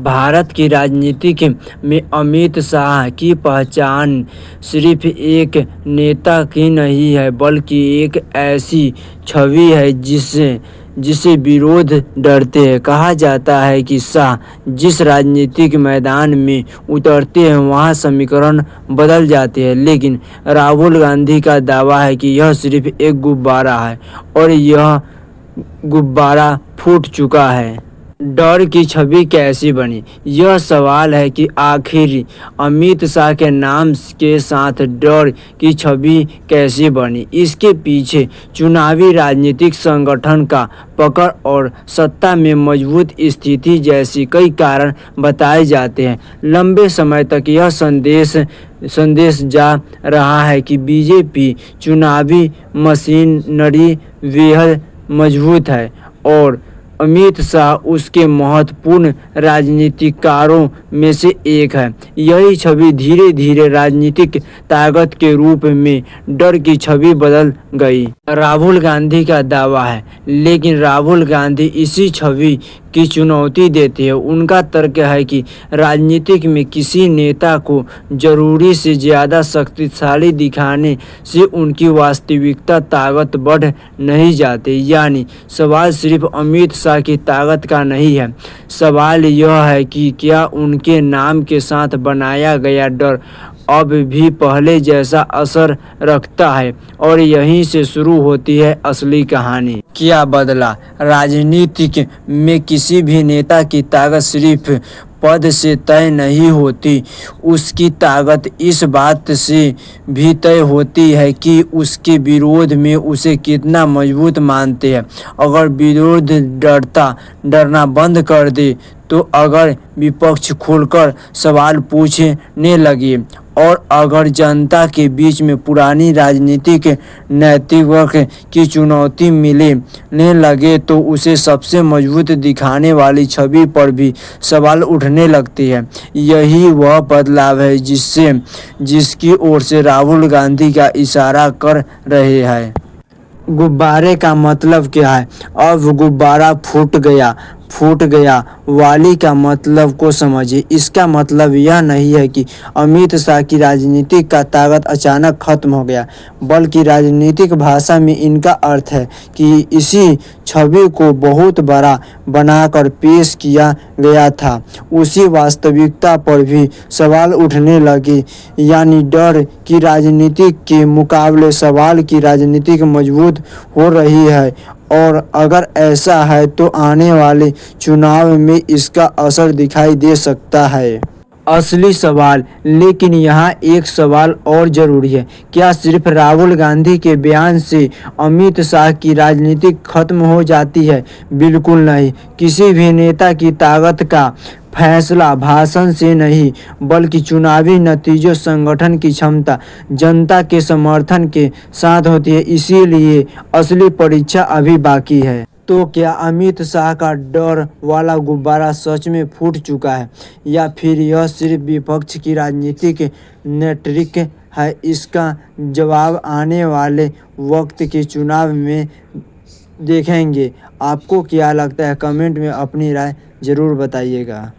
भारत की राजनीति में अमित शाह की पहचान सिर्फ एक नेता की नहीं है, बल्कि एक ऐसी छवि है जिसे विरोध डरते हैं। कहा जाता है कि शाह जिस राजनीतिक मैदान में उतरते हैं वहाँ समीकरण बदल जाते हैं, लेकिन राहुल गांधी का दावा है कि यह सिर्फ एक गुब्बारा है और यह गुब्बारा फूट चुका है। डर की छवि कैसी बनी? यह सवाल है कि आखिर अमित शाह के नाम के साथ डर की छवि कैसी बनी। इसके पीछे चुनावी राजनीतिक संगठन का पकड़ और सत्ता में मजबूत स्थिति जैसी कई कारण बताए जाते हैं। लंबे समय तक यह संदेश जा रहा है कि बीजेपी चुनावी मशीनरी बेहद मजबूत है और अमित शाह उसके महत्वपूर्ण राजनीतिकारों में से एक है। यही छवि धीरे धीरे राजनीतिक ताकत के रूप में डर की छवि बदल गई। राहुल गांधी का दावा है, लेकिन राहुल गांधी इसी छवि की चुनौती देते हैं। उनका तर्क है कि राजनीतिक में किसी नेता को जरूरी से ज़्यादा शक्तिशाली दिखाने से उनकी वास्तविकता ताकत बढ़ नहीं जाती। यानी सवाल सिर्फ अमित शाह की ताकत का नहीं है, सवाल यह है कि क्या उनके नाम के साथ बनाया गया डर अब भी पहले जैसा असर रखता है। और यहीं से शुरू होती है असली कहानी। क्या बदला? राजनीति में किसी भी नेता की ताकत सिर्फ पद से तय नहीं होती, उसकी ताकत इस बात से भी तय होती है कि उसके विरोध में उसे कितना मजबूत मानते हैं। अगर विरोध डरना बंद कर दे, तो अगर विपक्ष खुलकर सवाल पूछने लगे और अगर जनता के बीच में पुरानी राजनीतिक नैतिकता की चुनौती मिलने लगे, तो उसे सबसे मजबूत दिखाने वाली छवि पर भी सवाल उठने लगते हैं। यही वह बदलाव है जिसकी ओर से राहुल गांधी का इशारा कर रहे हैं। गुब्बारे का मतलब क्या है? अब गुब्बारा फूट गया वाली का मतलब को समझिए। इसका मतलब यह नहीं है कि अमित शाह की राजनीतिक का ताकत अचानक खत्म हो गया, बल्कि राजनीतिक भाषा में इनका अर्थ है कि इसी छवि को बहुत बड़ा बनाकर पेश किया गया था, उसी वास्तविकता पर भी सवाल उठने लगे। यानी डर की राजनीति के मुकाबले सवाल की राजनीति मजबूत हो रही है, और अगर ऐसा है तो आने वाले चुनाव में इसका असर दिखाई दे सकता है। असली सवाल, लेकिन यहाँ एक सवाल और जरूरी है, क्या सिर्फ राहुल गांधी के बयान से अमित शाह की राजनीति खत्म हो जाती है? बिल्कुल नहीं। किसी भी नेता की ताकत का फैसला भाषण से नहीं, बल्कि चुनावी नतीजों, संगठन की क्षमता, जनता के समर्थन के साथ होती है। इसीलिए असली परीक्षा अभी बाकी है। तो क्या अमित शाह का डर वाला गुब्बारा सच में फूट चुका है, या फिर यह सिर्फ विपक्ष की राजनीतिक नेटरिक है? इसका जवाब आने वाले वक्त के चुनाव में देखेंगे। आपको क्या लगता है? कमेंट में अपनी राय जरूर बताइएगा।